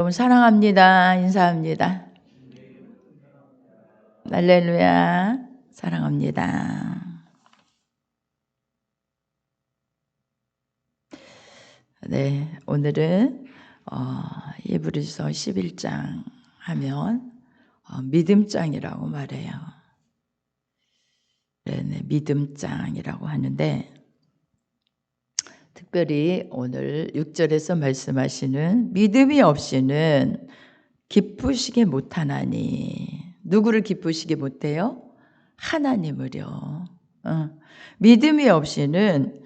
여러분 사랑합니다. 인사합니다. 할렐루야. 사랑합니다. 네, 오늘은 히브리서 11장 하면 믿음장이라고 말해요. 네, 믿음장이라고 하는데 특별히 오늘 6절에서 말씀하시는 믿음이 없이는 기쁘시게 못하나니. 누구를 기쁘시게 못해요? 하나님을요. 믿음이 없이는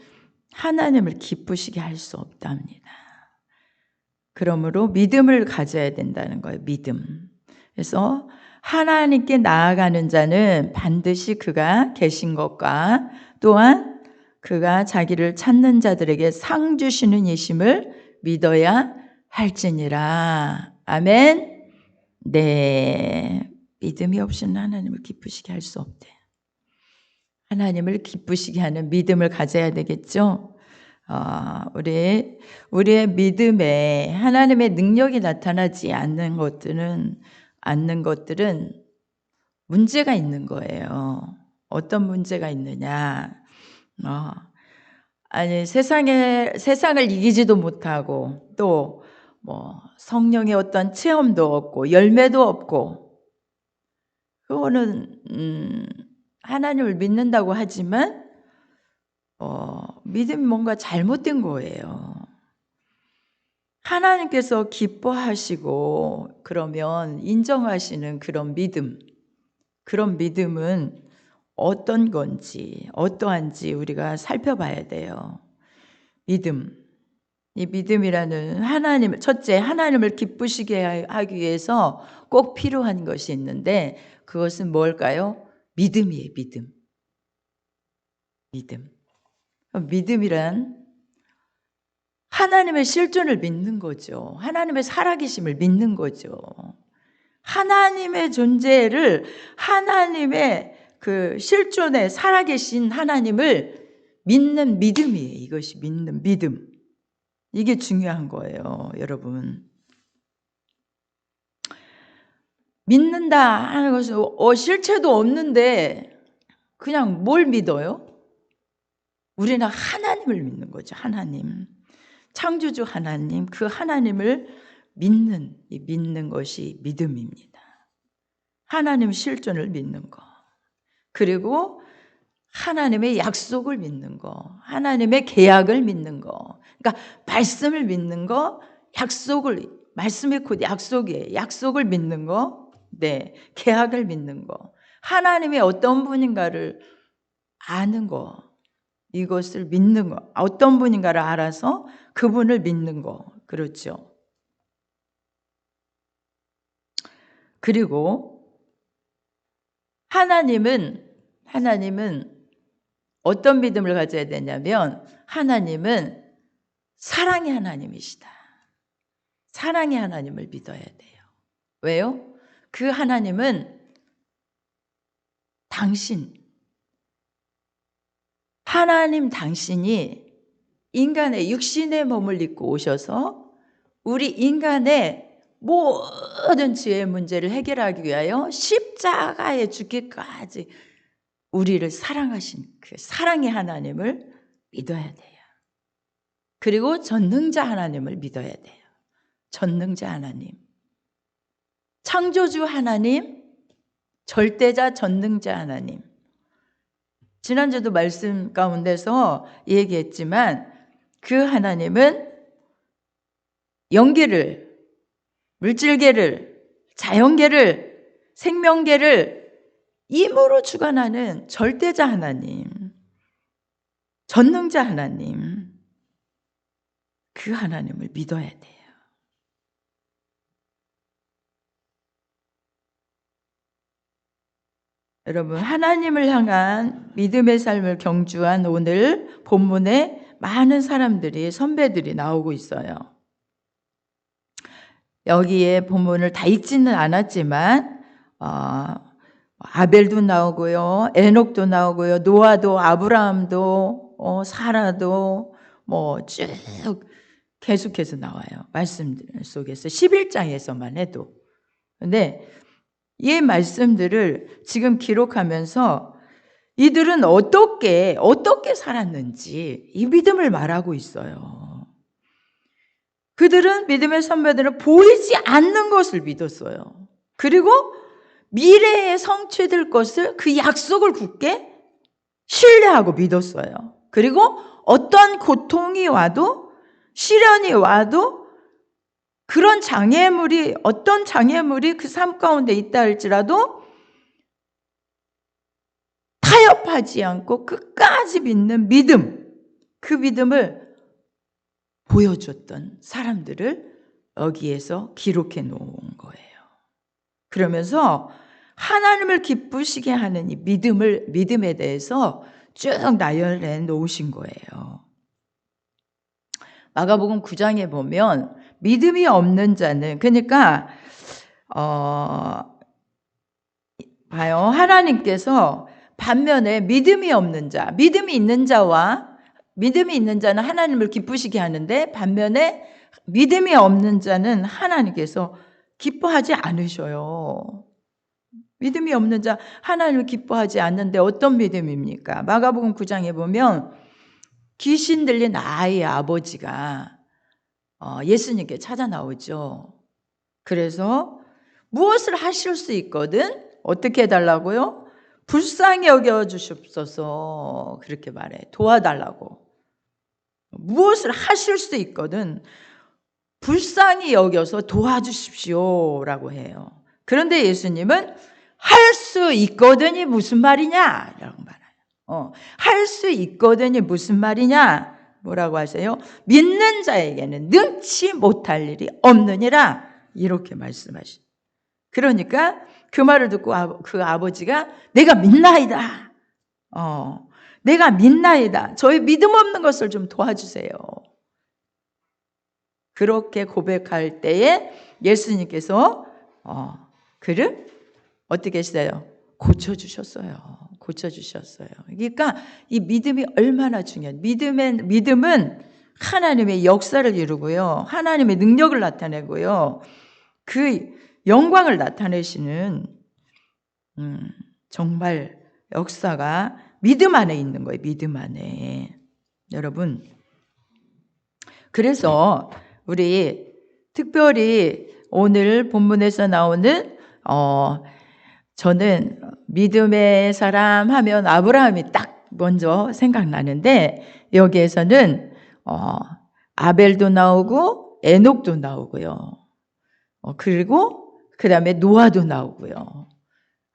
하나님을 기쁘시게 할 수 없답니다. 그러므로 믿음을 가져야 된다는 거예요. 믿음. 그래서 하나님께 나아가는 자는 반드시 그가 계신 것과 또한 그가 자기를 찾는 자들에게 상 주시는 이심을 믿어야 할지니라. 아멘. 네, 믿음이 없이는 하나님을 기쁘시게 할 수 없대. 하나님을 기쁘시게 하는 믿음을 가져야 되겠죠. 우리의 믿음에 하나님의 능력이 나타나지 않는 것들은 문제가 있는 거예요. 어떤 문제가 있느냐? 아니 세상을 이기지도 못하고 또 성령의 어떤 체험도 없고 열매도 없고, 그거는 하나님을 믿는다고 하지만 믿음이 뭔가 잘못된 거예요. 하나님께서 기뻐하시고 그러면 인정하시는 그런 믿음은 어떤 건지 어떠한지 우리가 살펴봐야 돼요. 이 믿음이라는 첫째 하나님을 기쁘시게 하기 위해서 꼭 필요한 것이 있는데 그것은 뭘까요? 믿음이에요. 믿음. 믿음이란 하나님의 실존을 믿는 거죠. 하나님의 살아계심을 믿는 거죠. 하나님의 존재를, 하나님의 그 실존에 살아계신 하나님을 믿는 믿음이에요. 이것이 믿는 믿음. 이게 중요한 거예요, 여러분. 믿는다 하는 것은 실체도 없는데 그냥 뭘 믿어요? 우리는 하나님을 믿는 거죠. 하나님, 창조주 하나님, 그 하나님을 믿는 것이 믿음입니다. 하나님 실존을 믿는 거, 그리고 하나님의 약속을 믿는 거, 하나님의 계약을 믿는 거. 그러니까 말씀을 믿는 거, 말씀이 곧 약속이에요. 약속을 믿는 거, 네, 계약을 믿는 거, 하나님이 어떤 분인가를 아는 거, 이것을 믿는 거, 어떤 분인가를 알아서 그분을 믿는 거, 그렇죠. 그리고 하나님은 어떤 믿음을 가져야 되냐면 하나님은 사랑의 하나님이시다. 사랑의 하나님을 믿어야 돼요. 왜요? 그 하나님은 하나님 당신이 인간의 육신의 몸을 입고 오셔서 우리 인간의 모든 죄의 문제를 해결하기 위하여 십자가에 죽기까지 우리를 사랑하신 그 사랑의 하나님을 믿어야 돼요. 그리고 전능자 하나님을 믿어야 돼요. 전능자 하나님, 창조주 하나님, 절대자 전능자 하나님. 지난주도 말씀 가운데서 얘기했지만 그 하나님은 영계를, 물질계를, 자연계를, 생명계를 임으로 주관하는 절대자 하나님, 전능자 하나님, 그 하나님을 믿어야 돼요. 여러분, 하나님을 향한 믿음의 삶을 경주한 오늘 본문에 많은 사람들이, 선배들이 나오고 있어요. 여기에 본문을 다 읽지는 않았지만 아벨도 나오고요, 에녹도 나오고요, 노아도, 아브라함도, 사라도 쭉 계속해서 나와요. 말씀 속에서 11장에서만 해도. 근데 이 말씀들을 지금 기록하면서 이들은 어떻게 살았는지 이 믿음을 말하고 있어요. 그들은, 믿음의 선배들은 보이지 않는 것을 믿었어요. 그리고 미래에 성취될 것을, 그 약속을 굳게 신뢰하고 믿었어요. 그리고 어떤 고통이 와도, 시련이 와도, 그런 장애물이, 어떤 장애물이 그 삶 가운데 있다 할지라도 타협하지 않고 끝까지 믿는 믿음, 그 믿음을 보여줬던 사람들을 여기에서 기록해 놓은 거예요. 그러면서 하나님을 기쁘시게 하는 이 믿음에 대해서 쭉 나열해 놓으신 거예요. 마가복음 9장에 보면 믿음이 없는 자는, 그러니까 봐요. 하나님께서 반면에 믿음이 없는 자, 믿음이 있는 자는 하나님을 기쁘시게 하는데, 반면에 믿음이 없는 자는 하나님께서 기뻐하지 않으셔요. 믿음이 없는 자, 하나님을 기뻐하지 않는데 어떤 믿음입니까? 마가복음 9장에 보면 귀신 들린 아이의 아버지가 예수님께 찾아 나오죠. 그래서 무엇을 하실 수 있거든? 어떻게 해달라고요? 불쌍히 여겨주시옵소서, 그렇게 말해. 도와달라고. 무엇을 하실 수 있거든 불쌍히 여겨서 도와주십시오라고 해요. 그런데 예수님은 할 수 있거든이 무슨 말이냐? 라고 말해요. 할 수 있거든이 무슨 말이냐? 뭐라고 하세요? 믿는 자에게는 능치 못할 일이 없느니라, 이렇게 말씀하시죠. 그러니까 그 말을 듣고 그 아버지가 내가 믿나이다. 내가 믿나이다. 저희 믿음 없는 것을 좀 도와주세요. 그렇게 고백할 때에 예수님께서 그를 어떻게 했어요? 고쳐주셨어요. 그러니까 이 믿음이 얼마나 중요해요. 믿음은 하나님의 역사를 이루고요, 하나님의 능력을 나타내고요, 그 영광을 나타내시는 정말 역사가 믿음 안에 있는 거예요. 믿음 안에. 여러분, 그래서 우리 특별히 오늘 본문에서 나오는 저는 믿음의 사람 하면 아브라함이 딱 먼저 생각나는데, 여기에서는 아벨도 나오고 에녹도 나오고요, 그리고 그 다음에 노아도 나오고요,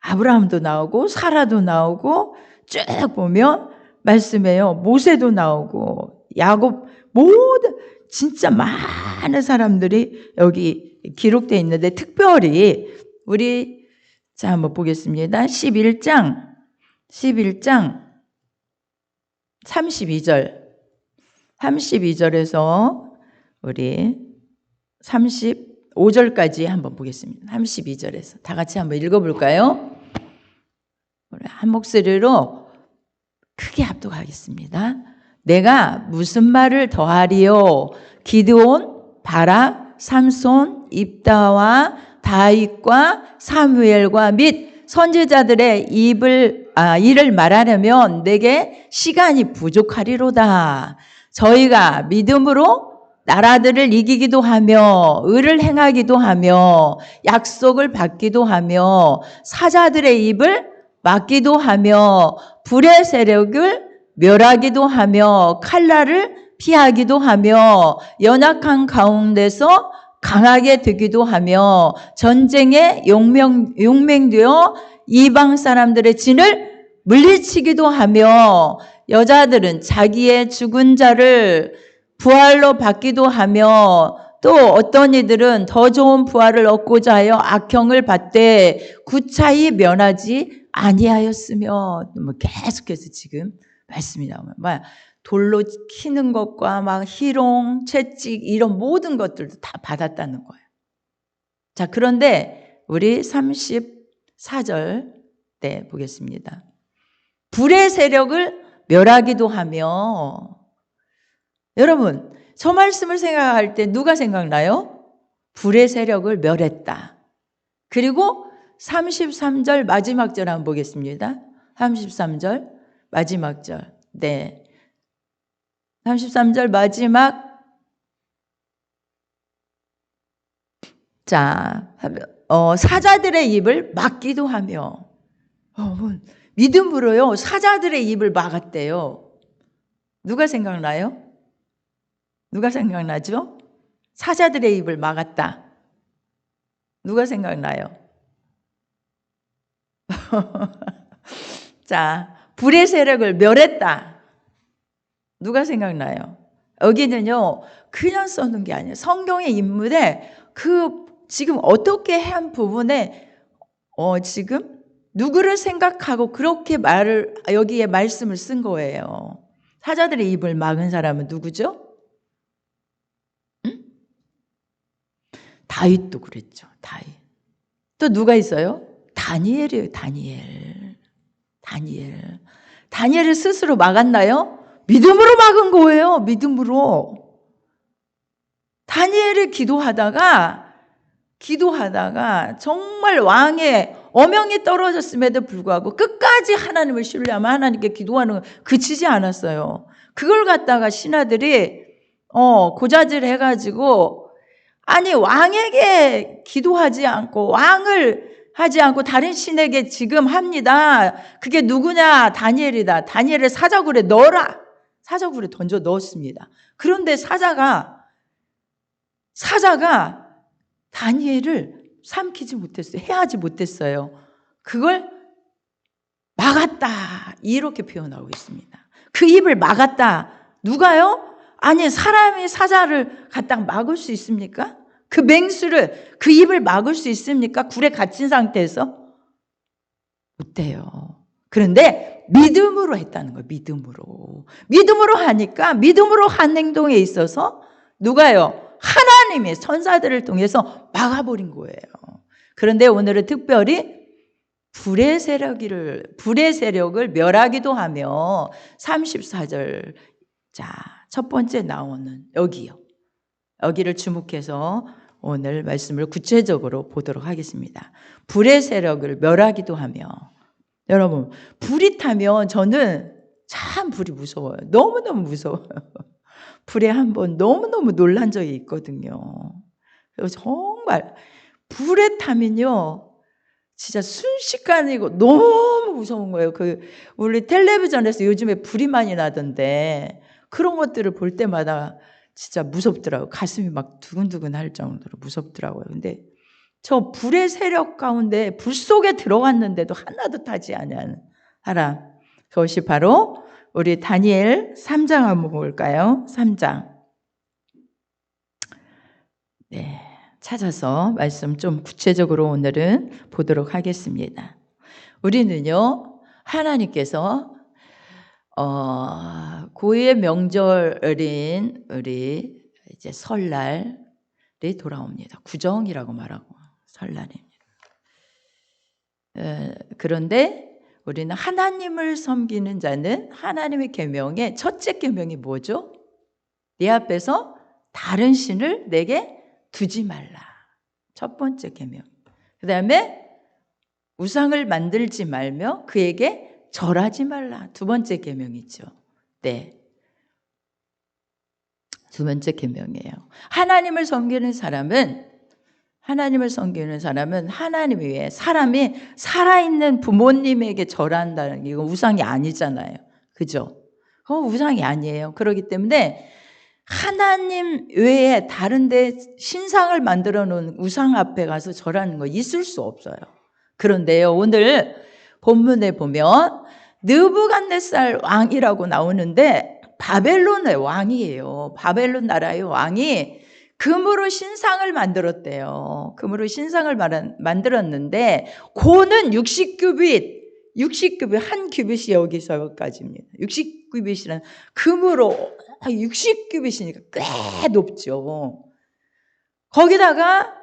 아브라함도 나오고 사라도 나오고, 쭉 보면 말씀해요. 모세도 나오고 야곱, 모든 진짜 많은 사람들이 여기 기록되어 있는데, 특별히 우리 자 한번 보겠습니다. 11장 32절에서 우리 35절까지 한번 보겠습니다. 32절에서 다 같이 한번 읽어볼까요? 한 목소리로 크게 합독하겠습니다. 내가 무슨 말을 더하리요? 기드온, 바락, 삼손, 입다와 다윗과 사무엘과 및 선지자들의 일을 말하려면 내게 시간이 부족하리로다. 저희가 믿음으로 나라들을 이기기도 하며 의를 행하기도 하며 약속을 받기도 하며 사자들의 입을 막기도 하며 불의 세력을 멸하기도 하며 칼날을 피하기도 하며 연약한 가운데서 강하게 되기도 하며 전쟁에 용맹되어 이방 사람들의 진을 물리치기도 하며 여자들은 자기의 죽은 자를 부활로 받기도 하며 또 어떤 이들은 더 좋은 부활을 얻고자 하여 악형을 받되 구차히 면하지 아니하였으며, 계속해서 지금 말씀이 나오면 돌로 키는 것과 막 희롱, 채찍 이런 모든 것들도 다 받았다는 거예요. 자, 그런데 우리 34절 때 보겠습니다. 불의 세력을 멸하기도 하며, 여러분 저 말씀을 생각할 때 누가 생각나요? 불의 세력을 멸했다. 그리고 33절 마지막 절 한번 보겠습니다. 33절 마지막 절. 네. 33절 마지막. 자, 사자들의 입을 막기도 하며. 믿음으로요, 사자들의 입을 막았대요. 누가 생각나요? 누가 생각나죠? 사자들의 입을 막았다. 누가 생각나요? 자, 불의 세력을 멸했다. 누가 생각나요? 여기는요, 그냥 써놓은 게 아니에요. 성경의 인물에 지금 어떻게 한 부분에, 지금 누구를 생각하고 그렇게 여기에 말씀을 쓴 거예요. 사자들의 입을 막은 사람은 누구죠? 응? 다윗도 그랬죠. 다윗. 또 누가 있어요? 다니엘이에요. 다니엘을 스스로 막았나요? 믿음으로 막은 거예요. 믿음으로. 다니엘이 기도하다가 정말 왕의 어명이 떨어졌음에도 불구하고 끝까지 하나님을 신뢰하며 하나님께 기도하는 거 그치지 않았어요. 그걸 갖다가 신하들이 고자질 해가지고, 아니 왕에게 기도하지 않고 왕을 하지 않고 다른 신에게 지금 합니다. 그게 누구냐? 다니엘이다. 다니엘을 사자굴에 넣어라. 사자굴에 던져 넣었습니다. 그런데 사자가 다니엘을 삼키지 못했어요. 해하지 못했어요. 그걸 막았다. 이렇게 표현하고 있습니다. 그 입을 막았다. 누가요? 아니, 사람이 사자를 갖다 막을 수 있습니까? 그 맹수를, 그 입을 막을 수 있습니까? 굴에 갇힌 상태에서? 못해요. 그런데 믿음으로 했다는 거예요. 믿음으로 하니까, 믿음으로 한 행동에 있어서 누가요? 하나님의 천사들을 통해서 막아버린 거예요. 그런데 오늘은 특별히 불의 세력을 멸하기도 하며 34절. 자, 첫 번째 나오는 여기를 주목해서 오늘 말씀을 구체적으로 보도록 하겠습니다. 불의 세력을 멸하기도 하며. 여러분, 불이 타면 저는 참 불이 무서워요. 너무너무 무서워요. 불에 한번 너무너무 놀란 적이 있거든요. 그래서 정말 불에 타면요, 진짜 순식간이고 너무 무서운 거예요. 우리 텔레비전에서 요즘에 불이 많이 나던데 그런 것들을 볼 때마다 진짜 무섭더라고요. 가슴이 막 두근두근 할 정도로 무섭더라고요. 근데 저 불의 세력 가운데 불 속에 들어갔는데도 하나도 타지 않은 사람, 그것이 바로 우리 다니엘 3장 한번 볼까요? 3장. 네, 찾아서 말씀 좀 구체적으로 오늘은 보도록 하겠습니다. 우리는요, 하나님께서 고유의 명절인 우리 이제 설날이 돌아옵니다. 구정이라고 말하고 설날입니다. 그런데 우리는 하나님을 섬기는 자는 하나님의 계명의 첫째 계명이 뭐죠? 네 앞에서 다른 신을 내게 두지 말라. 첫 번째 계명. 그 다음에 우상을 만들지 말며 그에게 절하지 말라. 두 번째 계명이죠. 네. 두 번째 계명이에요. 하나님을 섬기는 사람은 하나님 위에 사람이 살아있는 부모님에게 절한다는 게 이건 우상이 아니잖아요. 그죠? 그건 우상이 아니에요. 그렇기 때문에 하나님 외에 다른 데 신상을 만들어 놓은 우상 앞에 가서 절하는 거 있을 수 없어요. 그런데요, 오늘 본문에 보면 느부갓네살 왕이라고 나오는데 바벨론의 왕이에요. 바벨론 나라의 왕이 금으로 신상을 만들었대요. 금으로 신상을 만들었는데 고는 60규빗, 한 규빗이 여기서까지입니다. 60규빗이란 금으로 60규빗이니까 꽤 높죠. 거기다가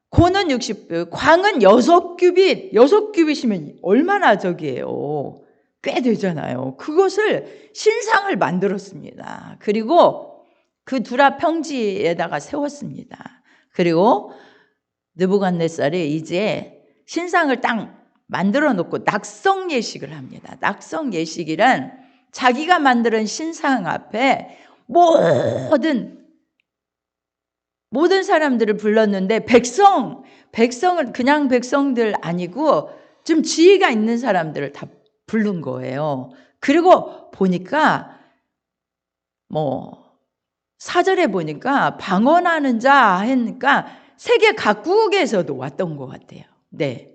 고는 60규빗, 광은 6규빗, 6규빗이면 얼마나 저기예요. 꽤 되잖아요. 그것을 신상을 만들었습니다. 그리고 그 두라 평지에다가 세웠습니다. 그리고 느부갓네살이 이제 신상을 딱 만들어 놓고 낙성 예식을 합니다. 낙성 예식이란 자기가 만든 신상 앞에 모든 사람들을 불렀는데 백성을 그냥 백성들 아니고 좀 지혜가 있는 사람들을 다 부른 거예요. 그리고 보니까 사절에 보니까 방언하는 자 하니까 세계 각국에서도 왔던 것 같아요. 네.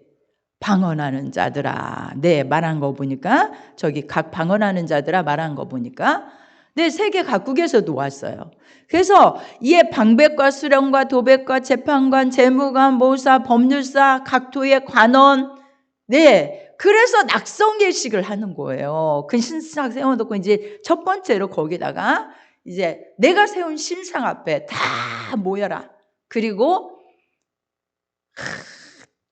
방언하는 자들아. 네, 말한 거 보니까 저기 각 방언하는 자들아 말한 거 보니까 네, 세계 각국에서도 왔어요. 그래서 이에 방백과 수령과 도백과 재판관, 재무관, 모사, 법률사, 각도의 관원, 네, 그래서 낙성 예식을 하는 거예요. 그 신상 세워놓고 이제 첫 번째로 거기다가 이제 내가 세운 신상 앞에 다 모여라. 그리고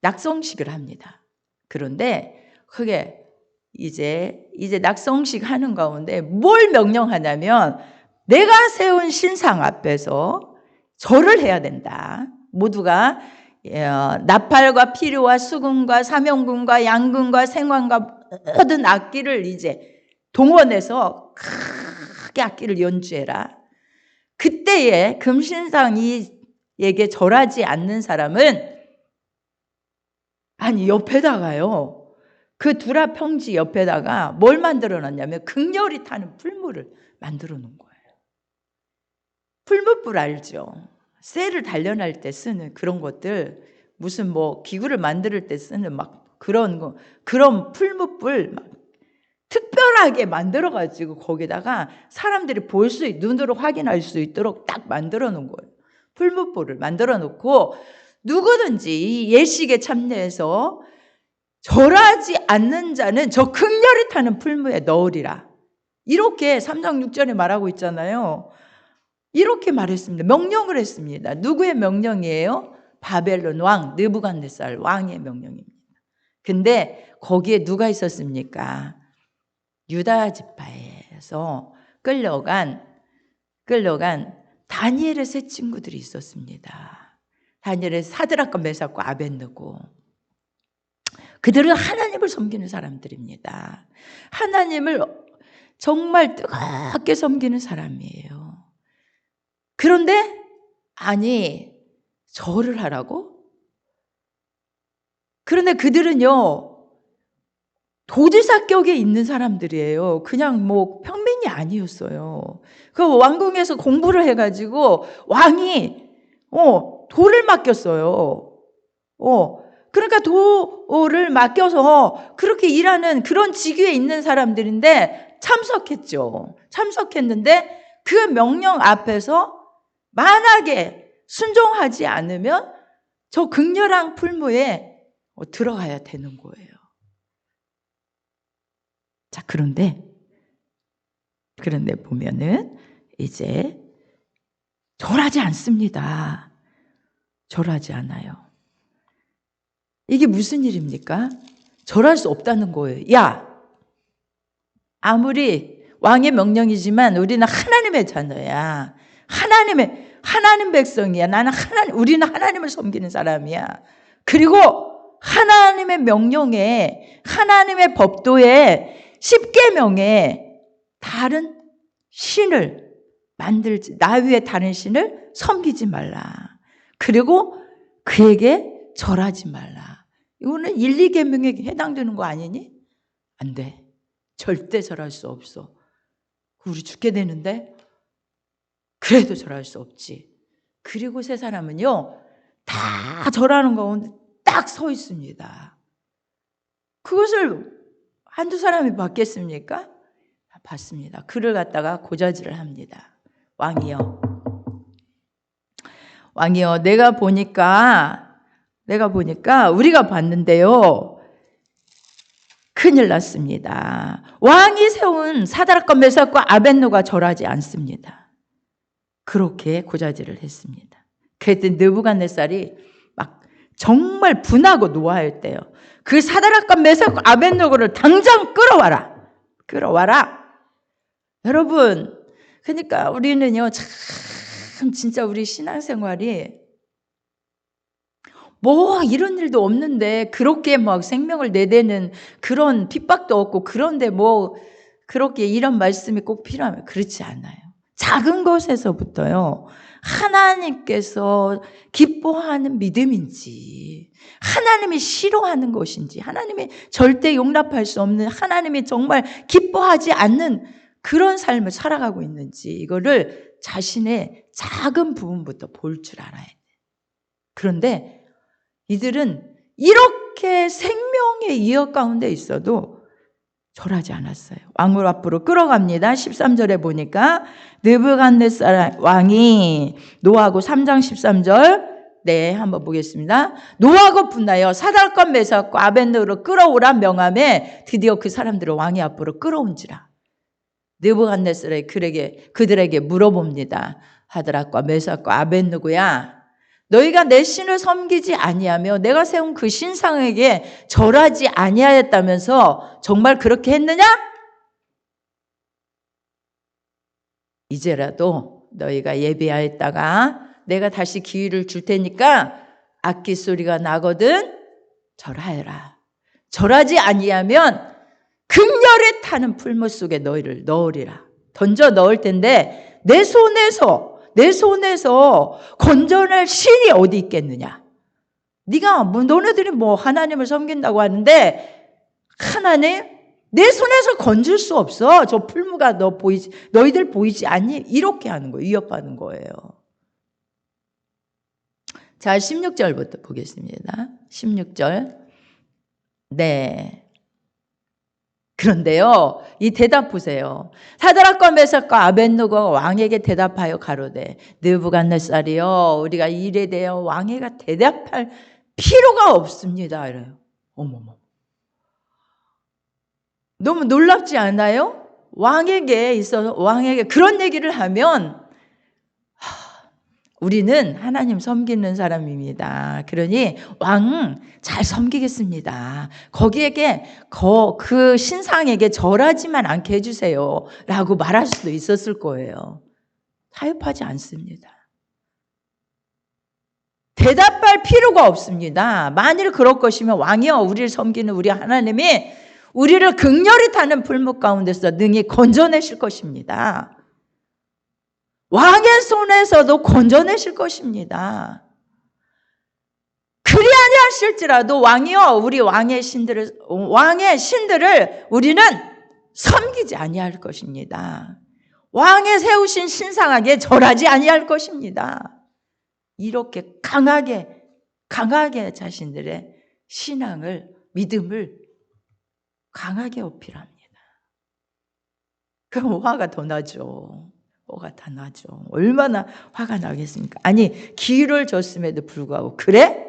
낙성식을 합니다. 그런데 그게 이제 낙성식 하는 가운데 뭘 명령하냐면 내가 세운 신상 앞에서 절을 해야 된다. 모두가 나팔과 피류와 수금과 사명금과 양금과 생황과 모든 악기를 이제 동원해서 크게 악기를 연주해라. 그때에 금신상에게 절하지 않는 사람은 옆에다가요. 그 두라 평지 옆에다가 뭘 만들어 놨냐면 극렬히 타는 풀무를 만들어 놓은 거예요. 풀무불 알죠? 쇠를 단련할 때 쓰는 그런 것들, 무슨 기구를 만들 때 쓰는 막 그런 풀무불 막 특별하게 만들어 가지고 거기다가 사람들이 눈으로 확인할 수 있도록 딱 만들어 놓은 거예요. 풀무불을 만들어 놓고 누구든지 이 예식에 참여해서 절하지 않는 자는 저 극렬히 타는 풀무에 넣으리라. 이렇게 3장 6절에 말하고 있잖아요. 이렇게 말했습니다. 명령을 했습니다. 누구의 명령이에요? 바벨론 왕 느부갓네살 왕의 명령입니다. 근데 거기에 누가 있었습니까? 유다 지파에서 끌려간 다니엘의 세 친구들이 있었습니다. 다니엘의 사드락과 메삭과 아벳느고. 그들은 하나님을 섬기는 사람들입니다. 하나님을 정말 뜨겁게 섬기는 사람이에요. 그런데 절을 하라고? 그런데 그들은요 도지사격에 있는 사람들이에요. 그냥 평민이 아니었어요. 그 왕궁에서 공부를 해가지고 왕이 돌을 맡겼어요. 그러니까 돌을 맡겨서 그렇게 일하는 그런 직위에 있는 사람들인데 참석했죠. 참석했는데 그 명령 앞에서 만약에 순종하지 않으면 저 극렬한 풀무에 들어가야 되는 거예요. 자, 그런데 보면은 이제 절하지 않습니다. 절하지 않아요. 이게 무슨 일입니까? 절할 수 없다는 거예요. 야, 아무리 왕의 명령이지만 우리는 하나님의 자녀야. 하나님 백성이야. 우리는 하나님을 섬기는 사람이야. 그리고 하나님의 명령에, 하나님의 법도에, 십계명에 다른 신을 나 위에 다른 신을 섬기지 말라. 그리고 그에게 절하지 말라. 이거는 1, 2계명에 해당되는 거 아니니? 안 돼. 절대 절할 수 없어. 우리 죽게 되는데 그래도 절할 수 없지. 그리고 세 사람은요 다 절하는 가운데 딱 서 있습니다. 그것을 한두 사람이 봤겠습니까? 봤습니다. 그를 갖다가 고자질을 합니다. 왕이여, 내가 보니까 우리가 봤는데요 큰일 났습니다. 왕이 세운 사드락과 메삭과 아벳느고가 절하지 않습니다. 그렇게 고자질을 했습니다. 그랬더니 느부갓네살이 막 정말 분하고 노하였대요. 그 사드락과 메삭과 아벳느고를 당장 끌어와라. 끌어와라. 여러분, 그러니까 우리는요, 참 진짜 우리 신앙생활이 뭐 이런 일도 없는데 그렇게 막 생명을 내대는 그런 핍박도 없고, 그런데 뭐 그렇게 이런 말씀이 꼭 필요하면 그렇지 않아요. 작은 것에서부터요, 하나님께서 기뻐하는 믿음인지, 하나님이 싫어하는 것인지, 하나님이 절대 용납할 수 없는, 하나님이 정말 기뻐하지 않는 그런 삶을 살아가고 있는지, 이거를 자신의 작은 부분부터 볼 줄 알아야 돼요. 그런데 이들은 이렇게 생명의 이역 가운데 있어도 절하지 않았어요. 왕을 앞으로 끌어갑니다. 13절에 보니까 느부갓네살 왕이 노하고 3장 13절, 네, 한번 보겠습니다. 노하고 분하여 사드락과 메삭과 아벳느고를 끌어오라 명함에 드디어 그 사람들을 왕의 앞으로 끌어온지라. 느부갓네살이 그들에게 물어봅니다. 사드락과 메삭과 아벳느고야, 너희가 내 신을 섬기지 아니하며 내가 세운 그 신상에게 절하지 아니하였다면서 정말 그렇게 했느냐? 이제라도 너희가 예비하였다가 내가 다시 기회를 줄 테니까 악기 소리가 나거든 절하여라. 절하지 아니하면 극렬에 타는 풀무 속에 너희를 넣으리라. 던져 넣을 텐데 내 손에서 건져낼 신이 어디 있겠느냐? 네가 너네들이 뭐 하나님을 섬긴다고 하는데 하나님 내 손에서 건질 수 없어. 저 풀무가 너희들 보이지 않니? 이렇게 하는 거예요. 위협하는 거예요. 자, 16절부터 보겠습니다. 16절. 네. 그런데요, 이 대답 보세요. 사드락과 메삭과 아벳느고가 왕에게 대답하여 가로되 느부갓네살이여, 우리가 이 일에 대하여 왕에게 대답할 필요가 없습니다. 이래요. 어머머. 너무 놀랍지 않아요? 왕에게 그런 얘기를 하면 우리는 하나님 섬기는 사람입니다. 그러니 왕 잘 섬기겠습니다. 거기에게 그 신상에게 절하지만 않게 해주세요 라고 말할 수도 있었을 거예요. 타협하지 않습니다. 대답할 필요가 없습니다. 만일 그럴 것이면 왕이여, 우리를 섬기는 우리 하나님이 우리를 극렬히 타는 풀무 가운데서 능히 건져내실 것입니다. 왕의 손에서도 건져내실 것입니다. 그리 아니하실지라도 왕이여, 우리 왕의 신들을 우리는 섬기지 아니할 것입니다. 왕의 세우신 신상에게 절하지 아니할 것입니다. 이렇게 강하게 자신들의 신앙을, 믿음을 강하게 어필합니다. 그럼 화가 더 나죠. 화가 다 나죠. 얼마나 화가 나겠습니까? 아니, 기회를 줬음에도 불구하고 그래?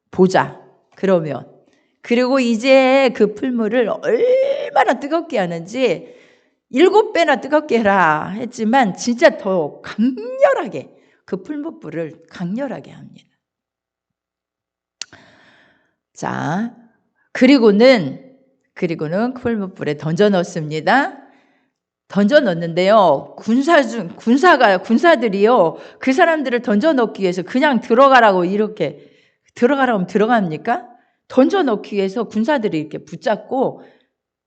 보자. 그러면 그리고 이제 그 풀무를 얼마나 뜨겁게 하는지 7배나 뜨겁게 해라 했지만 진짜 더 강렬하게 그 풀무불을 강렬하게 합니다. 자, 그리고는 풀무불에 던져 넣습니다. 던져 넣는데요, 군사들이요, 그 사람들을 던져 넣기 위해서 그냥 들어가라고 이렇게 들어가라면 들어갑니까? 던져 넣기 위해서 군사들이 이렇게 붙잡고,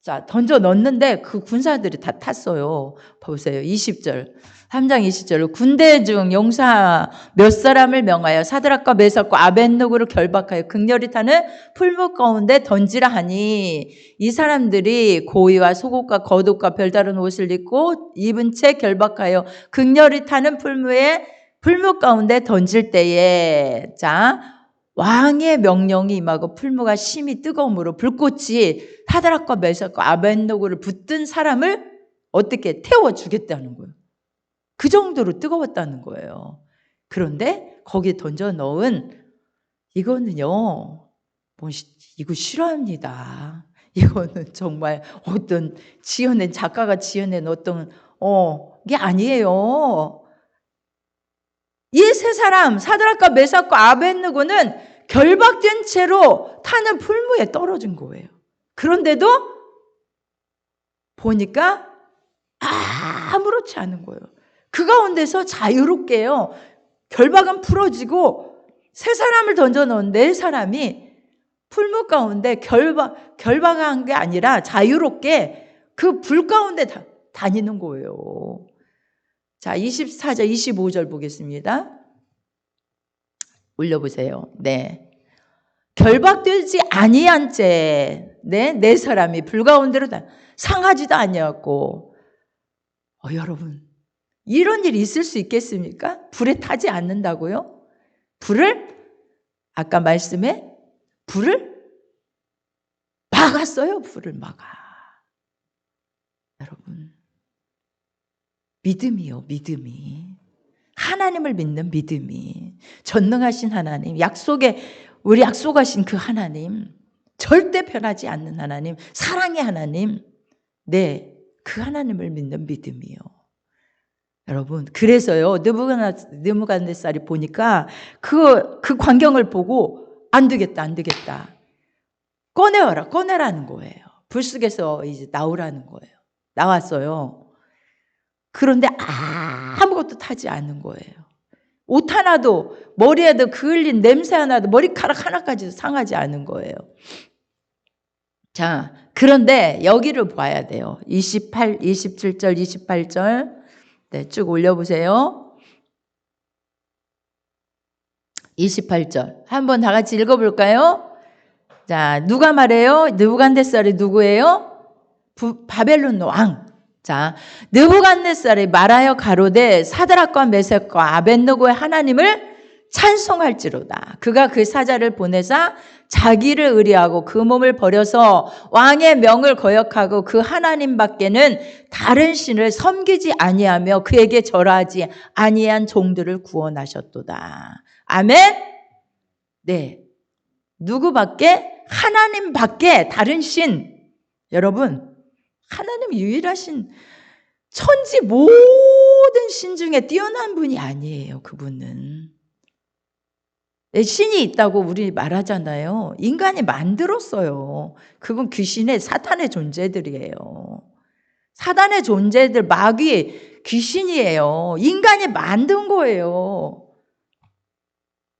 자, 던져 넣는데 그 군사들이 다 탔어요. 보세요. 20절. 3장 20절로 군대 중 용사 몇 사람을 명하여 사드락과 메삭과 아벳느고를 결박하여 극렬히 타는 풀무 가운데 던지라 하니, 이 사람들이 고위와 속옷과 겉옷과 별다른 옷을 입고 입은 채 결박하여 극렬히 타는 풀무 가운데 던질 때에, 자, 왕의 명령이 임하고 풀무가 심히 뜨거움으로 불꽃이 사드락과 메삭과 아벳느고를 붙든 사람을 어떻게 태워 주겠다는 거예요. 그 정도로 뜨거웠다는 거예요. 그런데 거기에 던져 넣은 이거는요, 이거 싫어합니다. 이거는 정말 어떤 작가가 지어낸 게 아니에요. 이 세 사람, 사드락과 메삭과 아벳느고는 결박된 채로 타는 풀무에 떨어진 거예요. 그런데도 보니까 아무렇지 않은 거예요. 그 가운데서 자유롭게요. 결박은 풀어지고 세 사람을 던져놓은 네 사람이 풀무 가운데 결박한 게 아니라 자유롭게 그 불 가운데 다니는 거예요. 자, 24절, 25절 보겠습니다. 올려보세요. 네. 결박되지 아니한 채, 네 사람이 불 가운데로 상하지도 아니었고, 여러분, 이런 일이 있을 수 있겠습니까? 불에 타지 않는다고요? 아까 말씀에 불을 막았어요. 불을 막아. 여러분, 믿음이요, 믿음이. 하나님을 믿는 믿음이. 전능하신 하나님, 우리 약속하신 그 하나님, 절대 변하지 않는 하나님, 사랑의 하나님, 네, 그 하나님을 믿는 믿음이요. 여러분, 그래서요, 느부갓네살이 보니까 그 광경을 보고 안 되겠다. 꺼내라는 거예요. 불 속에서 이제 나오라는 거예요. 나왔어요. 그런데 아무것도 타지 않는 거예요. 옷 하나도, 머리에도 그을린 냄새 하나도, 머리카락 하나까지도 상하지 않은 거예요. 자, 그런데 여기를 봐야 돼요. 27절, 28절. 네, 쭉 올려보세요. 28절. 한번 다 같이 읽어볼까요? 자, 누가 말해요? 느부갓네살이 누구예요? 바벨론 왕. 자, 느부갓네살이 말하여 가로되 사드락과 메섹과 아벳느고의 하나님을 찬송할지로다. 그가 그 사자를 보내사 자기를 의뢰하고 그 몸을 버려서 왕의 명을 거역하고 그 하나님 밖에는 다른 신을 섬기지 아니하며 그에게 절하지 아니한 종들을 구원하셨도다. 아멘? 네. 누구밖에? 하나님 밖에 다른 신. 여러분, 하나님 유일하신 천지 모든 신 중에 뛰어난 분이 아니에요. 그분은. 신이 있다고 우리 말하잖아요. 인간이 만들었어요. 그건 귀신의 사탄의 존재들이에요. 사단의 존재들, 마귀, 귀신이에요. 인간이 만든 거예요.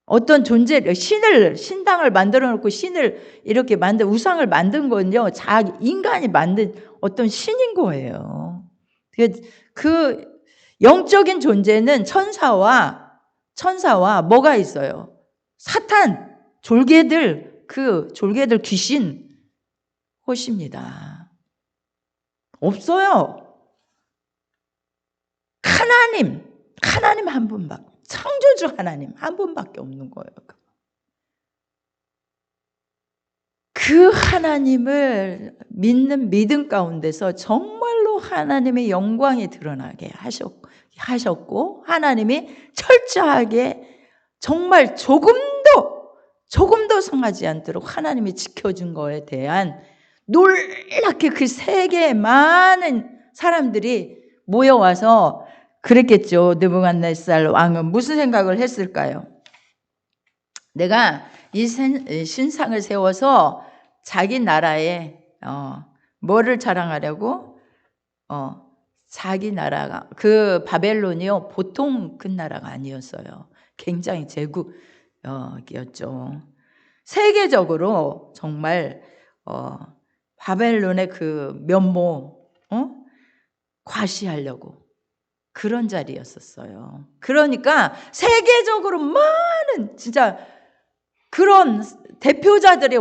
어떤 존재를, 신당을 만들어 놓고 신을 이렇게 우상을 만든 건요, 인간이 만든 어떤 신인 거예요. 그 영적인 존재는 천사와 뭐가 있어요? 사탄, 졸개들 귀신 것입니다. 없어요. 하나님 한 분밖에, 창조주 하나님 한 분밖에 없는 거예요. 그 하나님을 믿는 믿음 가운데서 정말로 하나님의 영광이 드러나게 하셨고, 하나님이 철저하게 정말 조금도 상하지 않도록 하나님이 지켜준 거에 대한 놀랍게 그 세계의 많은 사람들이 모여와서 그랬겠죠. 느부갓네살 왕은 무슨 생각을 했을까요? 내가 이 신상을 세워서 자기 나라에 뭐를 자랑하려고? 자기 나라가, 그 바벨론이요, 보통 큰 나라가 아니었어요. 굉장히 제국이었죠. 세계적으로 정말 바벨론의 그 면모 과시하려고 그런 자리였었어요. 그러니까 세계적으로 많은 진짜 그런 대표자들이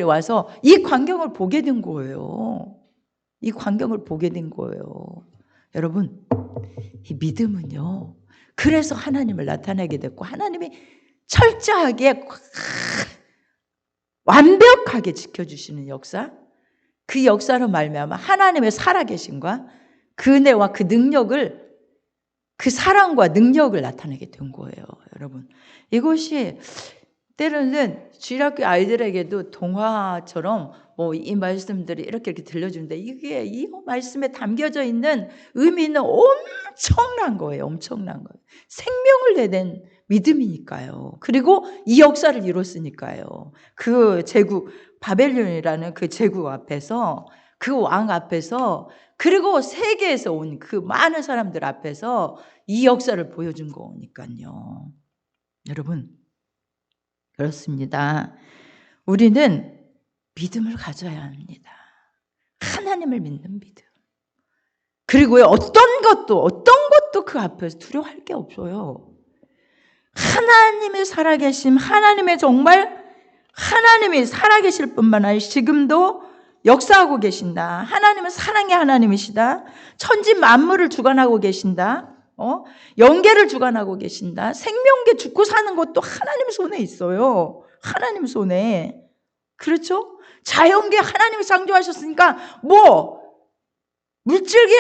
와서 이 광경을 보게 된 거예요. 이 광경을 보게 된 거예요. 여러분, 이 믿음은요, 그래서 하나님을 나타내게 됐고, 하나님이 철저하게 완벽하게 지켜주시는 역사, 그 역사로 말미암아 하나님의 살아계심과 그 은혜와 그 능력을, 그 사랑과 능력을 나타내게 된 거예요. 여러분, 이것이 때로는 주일학교 아이들에게도 동화처럼 이 말씀들이 이렇게 들려주는데, 이게 이 말씀에 담겨져 있는 의미는 엄청난 거예요. 엄청난 거예요. 생명을 내는 믿음이니까요. 그리고 이 역사를 이뤘으니까요. 그 제국, 바벨론이라는 그 제국 앞에서 그 왕 앞에서, 그리고 세계에서 온 그 많은 사람들 앞에서 이 역사를 보여준 거니까요. 여러분, 그렇습니다. 우리는 믿음을 가져야 합니다. 하나님을 믿는 믿음. 그리고요, 어떤 것도 그 앞에서 두려워할 게 없어요. 하나님의 살아계심, 하나님의 정말 하나님이 살아계실 뿐만 아니라 지금도 역사하고 계신다. 하나님은 사랑의 하나님이시다. 천지 만물을 주관하고 계신다. 영계를 주관하고 계신다. 생명계 죽고 사는 것도 하나님 손에 있어요. 하나님 손에. 그렇죠? 자연계 하나님이 창조하셨으니까 물질계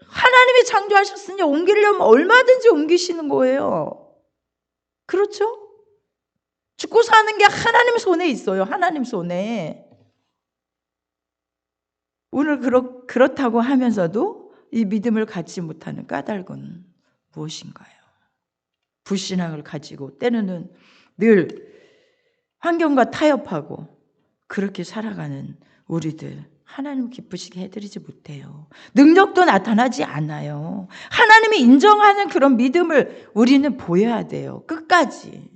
하나님이 창조하셨으니 옮기려면 얼마든지 옮기시는 거예요. 그렇죠? 죽고 사는 게 하나님 손에 있어요. 하나님 손에. 오늘 그렇다고 하면서도 이 믿음을 갖지 못하는 까닭은 무엇인가요? 불신앙을 가지고 때로는 늘 환경과 타협하고 그렇게 살아가는 우리들, 하나님 기쁘시게 해드리지 못해요. 능력도 나타나지 않아요. 하나님이 인정하는 그런 믿음을 우리는 보여야 돼요. 끝까지.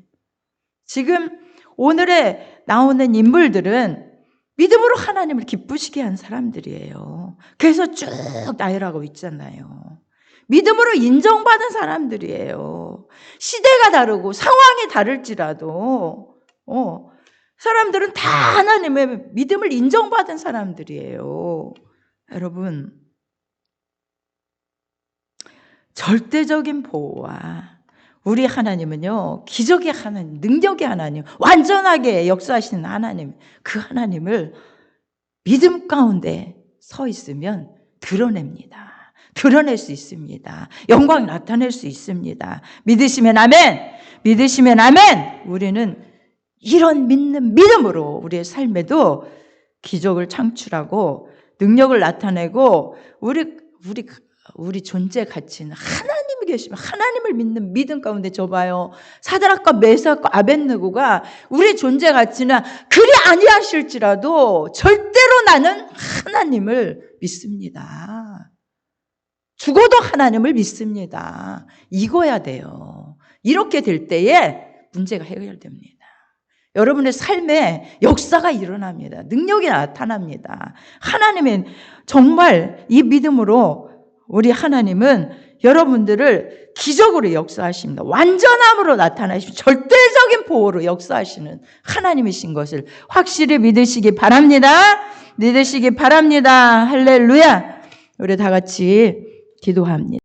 지금 오늘에 나오는 인물들은 믿음으로 하나님을 기쁘시게 한 사람들이에요. 그래서 쭉 나열하고 있잖아요. 믿음으로 인정받은 사람들이에요. 시대가 다르고 상황이 다를지라도 사람들은 다 하나님의 믿음을 인정받은 사람들이에요. 여러분, 절대적인 보호와 우리 하나님은요, 기적의 하나님, 능력의 하나님, 완전하게 역사하시는 하나님, 그 하나님을 믿음 가운데 서 있으면 드러냅니다. 드러낼 수 있습니다. 영광 나타낼 수 있습니다. 믿으시면 아멘! 믿으시면 아멘! 우리는 이런 믿는 믿음으로 우리의 삶에도 기적을 창출하고 능력을 나타내고 우리 존재 가치는 하나님이 계시면 하나님을 믿는 믿음 가운데 줘봐요. 사드락과 메삭과 아벳느고가 우리 존재 가치는 그리 아니하실지라도 절대로 나는 하나님을 믿습니다. 죽어도 하나님을 믿습니다. 이거야 돼요. 이렇게 될 때에 문제가 해결됩니다. 여러분의 삶에 역사가 일어납니다. 능력이 나타납니다. 하나님은 정말 이 믿음으로 우리 하나님은 여러분들을 기적으로 역사하십니다. 완전함으로 나타나시고 절대적인 보호로 역사하시는 하나님이신 것을 확실히 믿으시기 바랍니다. 믿으시기 바랍니다. 할렐루야. 우리 다 같이 기도합니다.